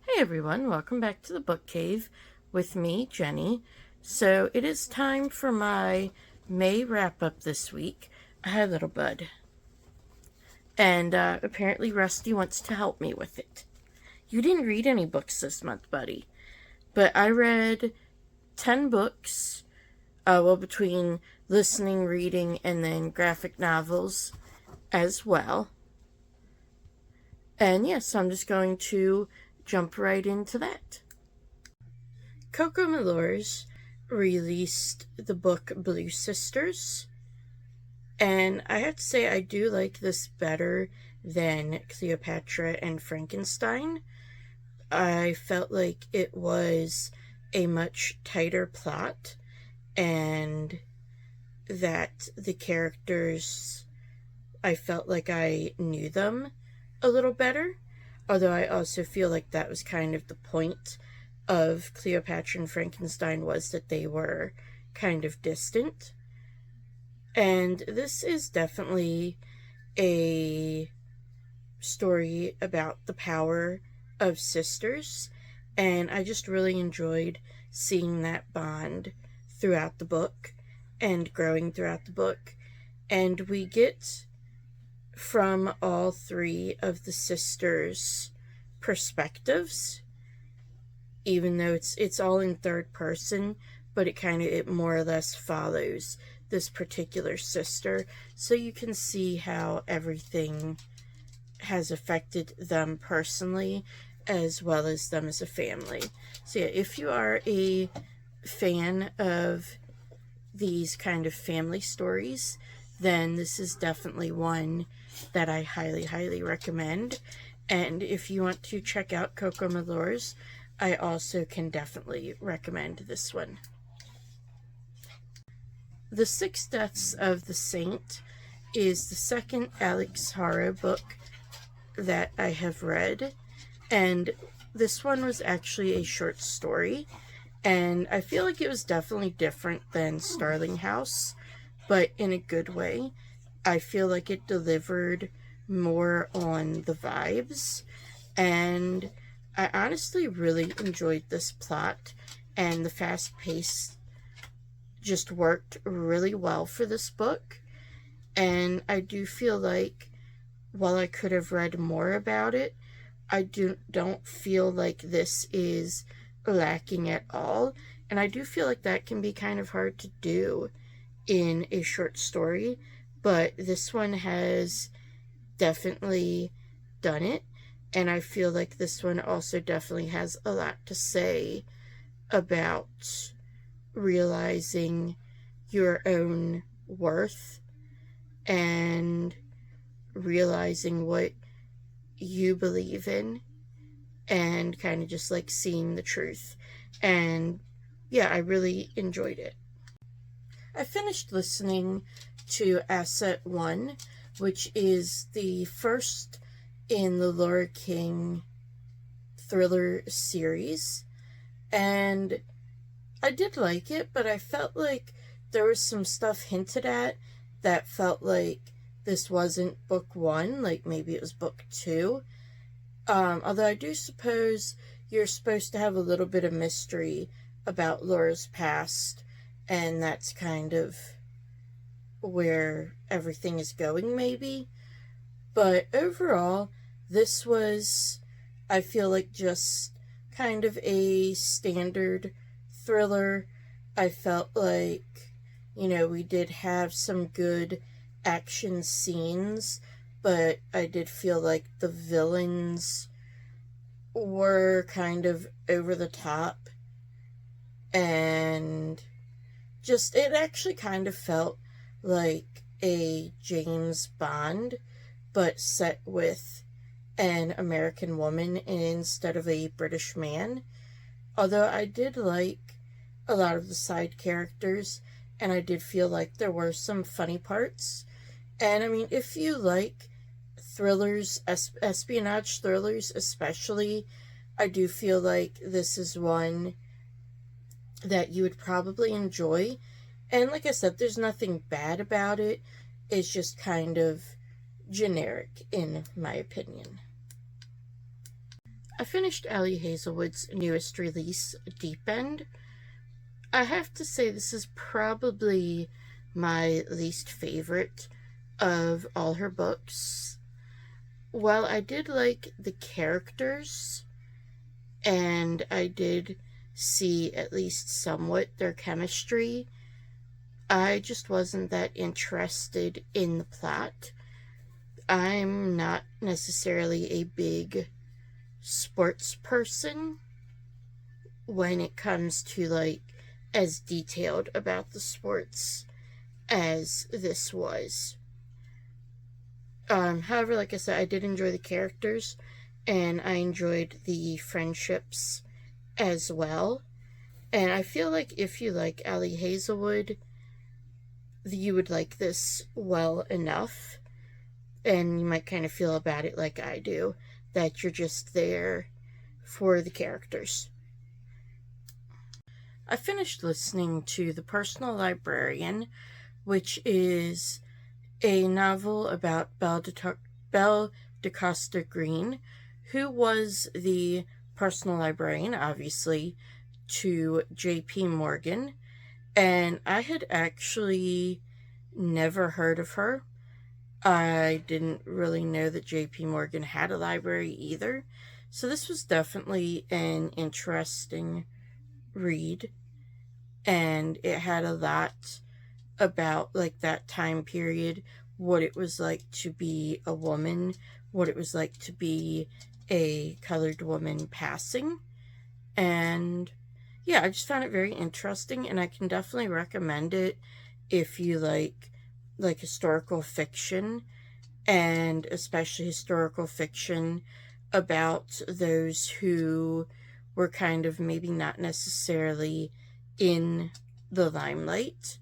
Hey everyone, welcome back to the Book Cave with me, Jenny. So it is time for my May wrap up this week. Hi, little bud. And apparently Rusty wants to help me with it. You didn't read any books this month, buddy, but I read 10 books, between listening, reading, and then graphic novels as well. And yes, I'm just going to jump right into that. Coco Malors released the book Blue Sisters, and I have to say I do like this better than Cleopatra and Frankenstein. I felt like it was a much tighter plot, and that the characters, I felt like I knew them a little better, although I also feel like that was kind of the point of Cleopatra and Frankenstein, was that they were kind of distant. And this is definitely a story about the power of sisters, and I just really enjoyed seeing that bond throughout the book and growing throughout the book. And we get from all three of the sisters' perspectives, even though it's all in third person, but it more or less follows this particular sister, so you can see how everything has affected them personally as well as them as a family. So yeah, if you are a fan of these kind of family stories, then this is definitely one that I highly recommend. And if you want to check out Coco Malors, I also can definitely recommend this one. The Six Deaths of the Saint is the second Alex Haro book that I have read, and this one was actually a short story, and I feel like it was definitely different than Starling House, but in a good way. I feel like it delivered more on the vibes, and I honestly really enjoyed this plot, and the fast pace just worked really well for this book. And I do feel like while I could have read more about it, I don't feel like this is lacking at all. And I do feel like that can be kind of hard to do in a short story, but this one has definitely done it. And I feel like this one also definitely has a lot to say about realizing your own worth and realizing what you believe in and kind of just like seeing the truth. And yeah, I really enjoyed it. I finished listening to Asset 1, which is the first in the Laura King thriller series, and I did like it, but I felt like there was some stuff hinted at that felt like this wasn't book one, like maybe it was book two. Although I do suppose you're supposed to have a little bit of mystery about Laura's past, and that's kind of where everything is going, maybe. But overall, this was, I feel like, just kind of a standard thriller. I felt like, we did have some good action scenes, but I did feel like the villains were kind of over the top, and just, it actually kind of felt like a James Bond, but set with an American woman instead of a British man. Although I did like a lot of the side characters, and I did feel like there were some funny parts. And I mean, if you like thrillers, espionage thrillers especially, I do feel like this is one that you would probably enjoy. And like I said, there's nothing bad about it. It's just kind of generic, in my opinion. I finished Ali Hazelwood's newest release, Deep End. I have to say this is probably my least favorite of all her books. While I did like the characters, and I did see at least somewhat their chemistry, I just wasn't that interested in the plot. I'm not necessarily a big sports person when it comes to like as detailed about the sports as this was. However, like I said, I did enjoy the characters and I enjoyed the friendships as well. And I feel like if you like Ali Hazelwood, you would like this well enough. And you might kind of feel about it like I do, that you're just there for the characters. I finished listening to The Personal Librarian, which is a novel about Belle DeCosta Green, who was the personal librarian, obviously, to J.P. Morgan. And I had actually never heard of her. I didn't really know that J.P. Morgan had a library either. So this was definitely an interesting read. And it had a lot about like that time period, what it was like to be a woman, what it was like to be a colored woman passing. And yeah, I just found it very interesting, and I can definitely recommend it if you like historical fiction, and especially historical fiction about those who were kind of maybe not necessarily in the limelight.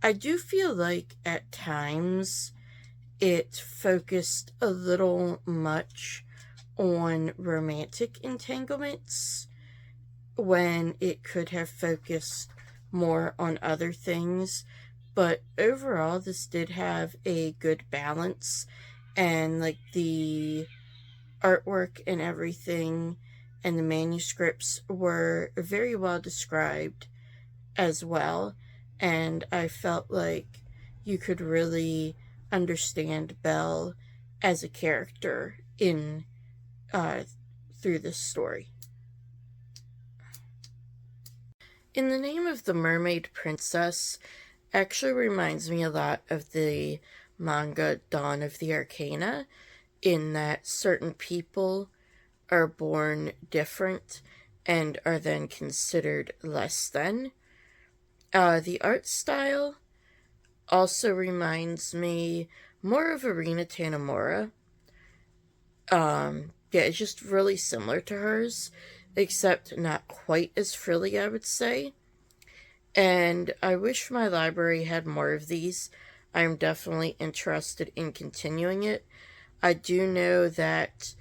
I do feel like at times it focused a little much on romantic entanglements when it could have focused more on other things. But overall, this did have a good balance, and like the artwork and everything and the manuscripts were very well described as well. And I felt like you could really understand Belle as a character in through this story. In the Name of the Mermaid Princess actually reminds me a lot of the manga Dawn of the Arcana, in that certain people are born different and are then considered less than. The art style also reminds me more of Arina Tanamura. Yeah, it's just really similar to hers, except not quite as frilly, I would say. And I wish my library had more of these. I'm definitely interested in continuing it. I do know that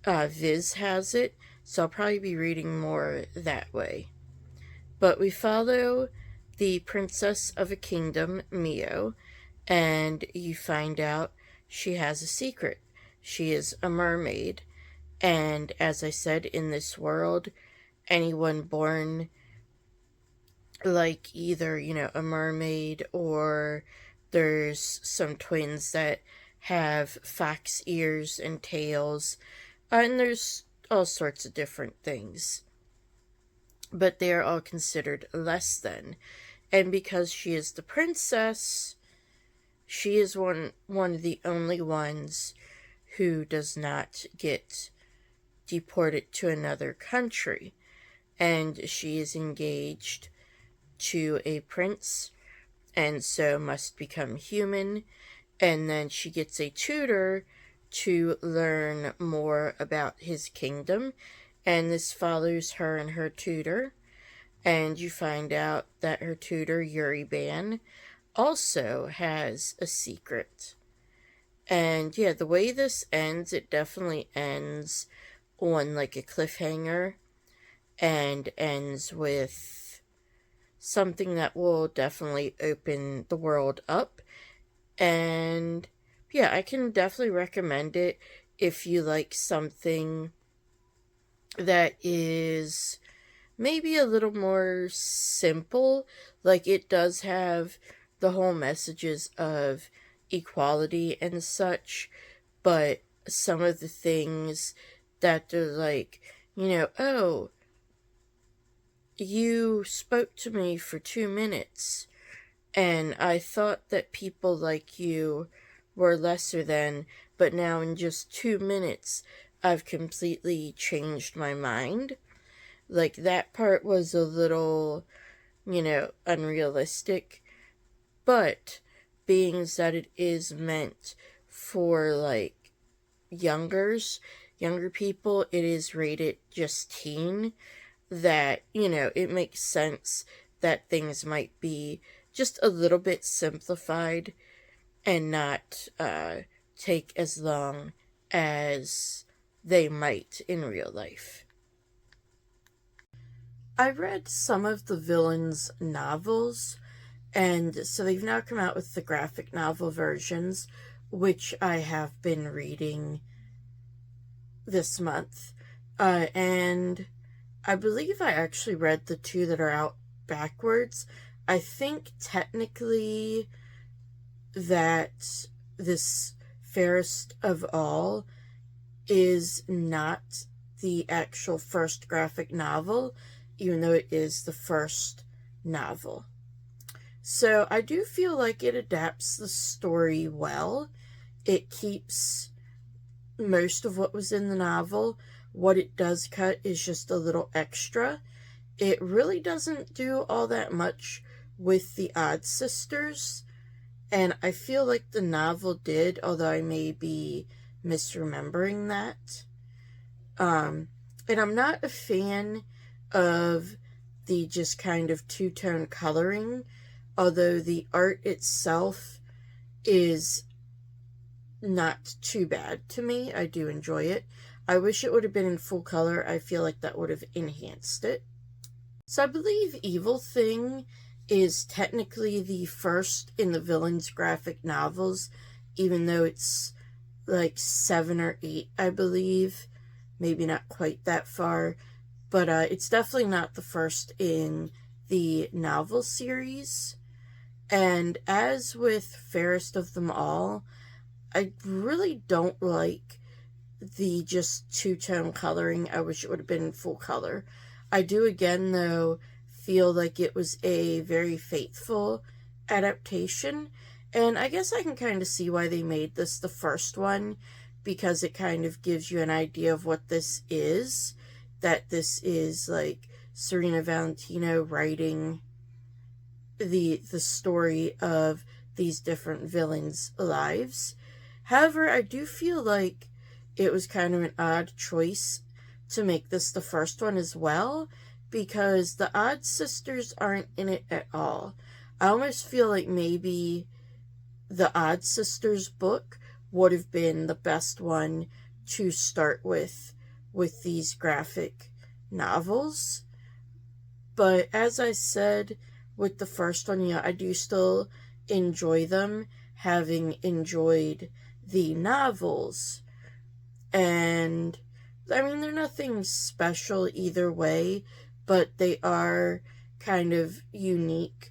Viz has it, so I'll probably be reading more that way. But we follow the Princess of a Kingdom, Mio, and you find out she has a secret. She is a mermaid, and as I said, in this world, anyone born like either, a mermaid, or there's some twins that have fox ears and tails, and there's all sorts of different things. But they are all considered less than. And because she is the princess, she is one of the only ones who does not get deported to another country. And she is engaged to a prince, and so must become human. And then she gets a tutor to learn more about his kingdom, and this follows her and her tutor. And you find out that her tutor, Yuri-ban, also has a secret. And yeah, the way this ends, it definitely ends on like a cliffhanger, and ends with something that will definitely open the world up. And yeah, I can definitely recommend it if you like something that is maybe a little more simple. Like, it does have the whole messages of equality and such, but some of the things that they're like, oh, you spoke to me for 2 minutes, and I thought that people like you were lesser than, but now in just 2 minutes, I've completely changed my mind. Like, that part was a little, unrealistic, but being that it is meant for, like, younger people, it is rated just teen, that, it makes sense that things might be just a little bit simplified and not take as long as they might in real life. I read some of the villains' novels, and so they've now come out with the graphic novel versions, which I have been reading this month. And I believe I actually read the two that are out backwards. I think technically that this Fairest of All is not the actual first graphic novel, even though it is the first novel. So I do feel like it adapts the story well. It keeps most of what was in the novel. What it does cut is just a little extra. It really doesn't do all that much with the Odd Sisters, and I feel like the novel did, although I may be misremembering that. And I'm not a fan of the just kind of two-tone coloring, although the art itself is not too bad to me. I do enjoy it. I wish it would have been in full color. I feel like that would have enhanced it. So I believe Evil Thing is technically the first in the villains graphic novels, even though it's like 7 or 8, I believe. Maybe not quite that far, but it's definitely not the first in the novel series. And as with Fairest of Them All, I really don't like the just two-tone coloring. I wish it would have been in full color. I do, again, though, feel like it was a very faithful adaptation, and I guess I can kind of see why they made this the first one, because it kind of gives you an idea of what this is, that this is like Serena Valentino writing the story of these different villains' lives. However, I do feel like it was kind of an odd choice to make this the first one as well, because the Odd Sisters aren't in it at all. I almost feel like maybe the Odd Sisters book would have been the best one to start with these graphic novels. But as I said with the first one, I do still enjoy them, having enjoyed the novels. And I mean, they're nothing special either way, but they are kind of unique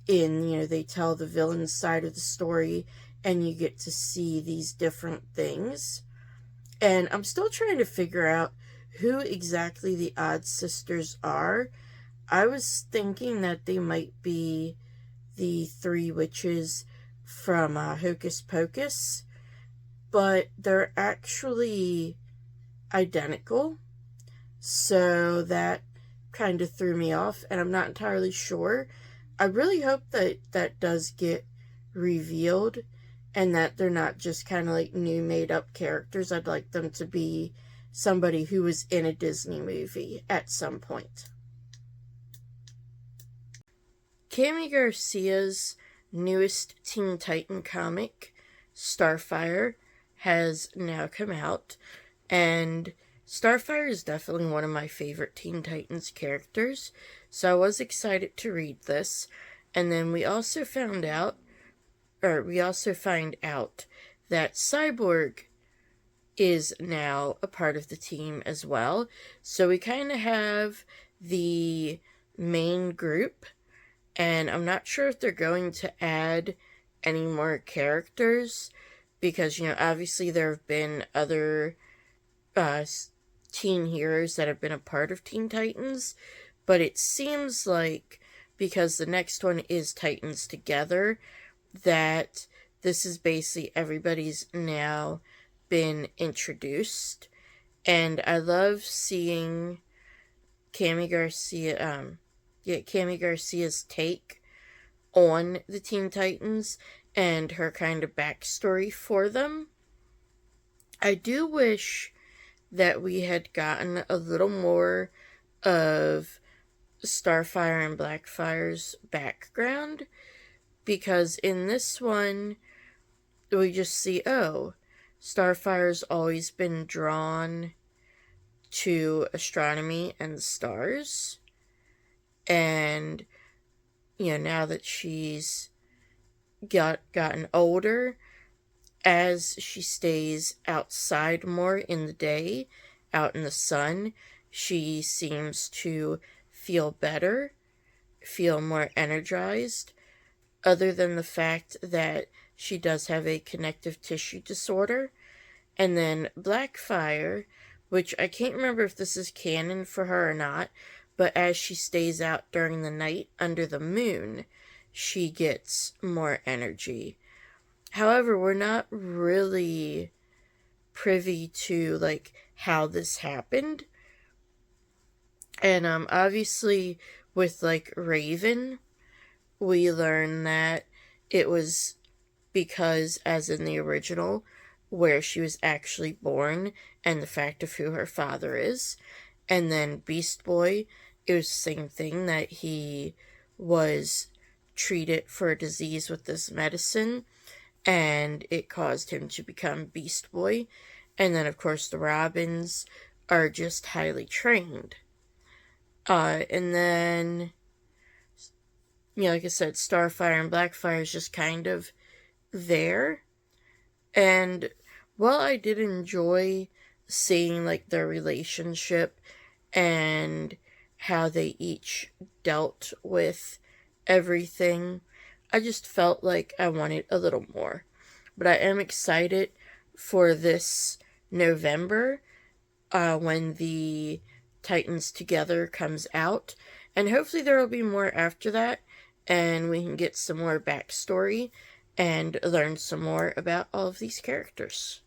in, they tell the villain side of the story, and you get to see these different things. And I'm still trying to figure out who exactly the Odd Sisters are. I was thinking that they might be the 3 witches from Hocus Pocus, but they're actually identical, so that kind of threw me off, and I'm not entirely sure. I really hope that that does get revealed, and that they're not just kind of like new made up characters. I'd like them to be somebody who was in a Disney movie at some point. Kami Garcia's newest Teen Titan comic, Starfire, has now come out, and Starfire is definitely one of my favorite Teen Titans characters, so I was excited to read this. And then we also find out that Cyborg is now a part of the team as well. So we kind of have the main group, and I'm not sure if they're going to add any more characters because, obviously there have been other teen heroes that have been a part of Teen Titans, but it seems like because the next one is Titans Together, that this is basically everybody's now been introduced. And I love seeing Cami Garcia's take on the Teen Titans and her kind of backstory for them. I do wish that we had gotten a little more of Starfire and Blackfire's background, because in this one we just see, Starfire's always been drawn to astronomy and the stars, and now that she's gotten older, as she stays outside more in the day, out in the sun, she seems to feel better, feel more energized, other than the fact that she does have a connective tissue disorder. And then Blackfire, which I can't remember if this is canon for her or not, but as she stays out during the night under the moon, she gets more energy. However, we're not really privy to, how this happened. And, obviously, with, Raven, we learn that it was because, as in the original, where she was actually born and the fact of who her father is. And then Beast Boy, it was the same thing, that he was treated for a disease with this medicine, and it caused him to become Beast Boy. And then, of course, the Robins are just highly trained. And then, like I said, Starfire and Blackfire is just kind of there. And while I did enjoy seeing, their relationship and how they each dealt with everything, I just felt like I wanted a little more. But I am excited for this November, when the Titans Together comes out. And hopefully there will be more after that, and we can get some more backstory and learn some more about all of these characters.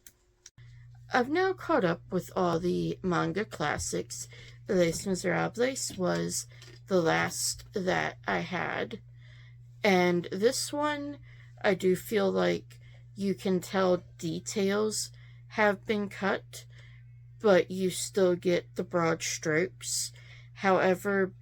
I've now caught up with all the manga classics. Les Miserables was the last that I had. And this one, I do feel like you can tell details have been cut, but you still get the broad strokes. However,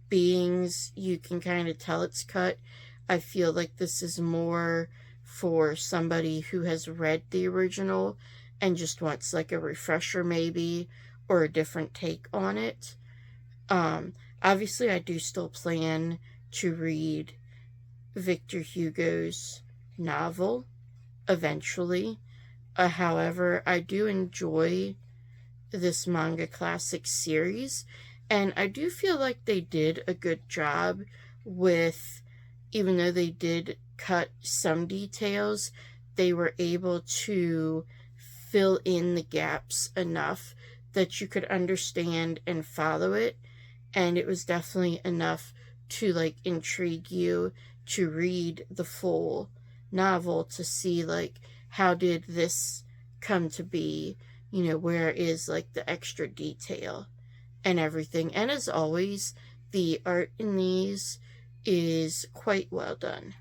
beings, you can kind of tell it's cut. I feel like this is more for somebody who has read the original and just wants a refresher maybe, or a different take on it. Obviously I do still plan to read Victor Hugo's novel eventually. However, I do enjoy this manga classic series, and I do feel like they did a good job with, even though they did cut some details, they were able to fill in the gaps enough that you could understand and follow it, and it was definitely enough to intrigue you to read the full novel to see how did this come to be, where is the extra detail and everything. And as always, the art in these is quite well done.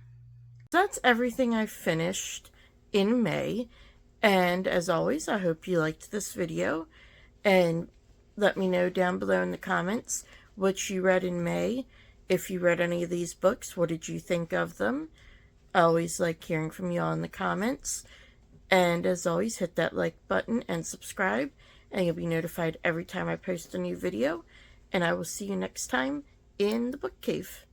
That's everything I finished in May, and as always, I hope you liked this video, and let me know down below in the comments what you read in May. If you read any of these books, what did you think of them? I always like hearing from you all in the comments. And as always, hit that like button and subscribe, and you'll be notified every time I post a new video. And I will see you next time in the book cave.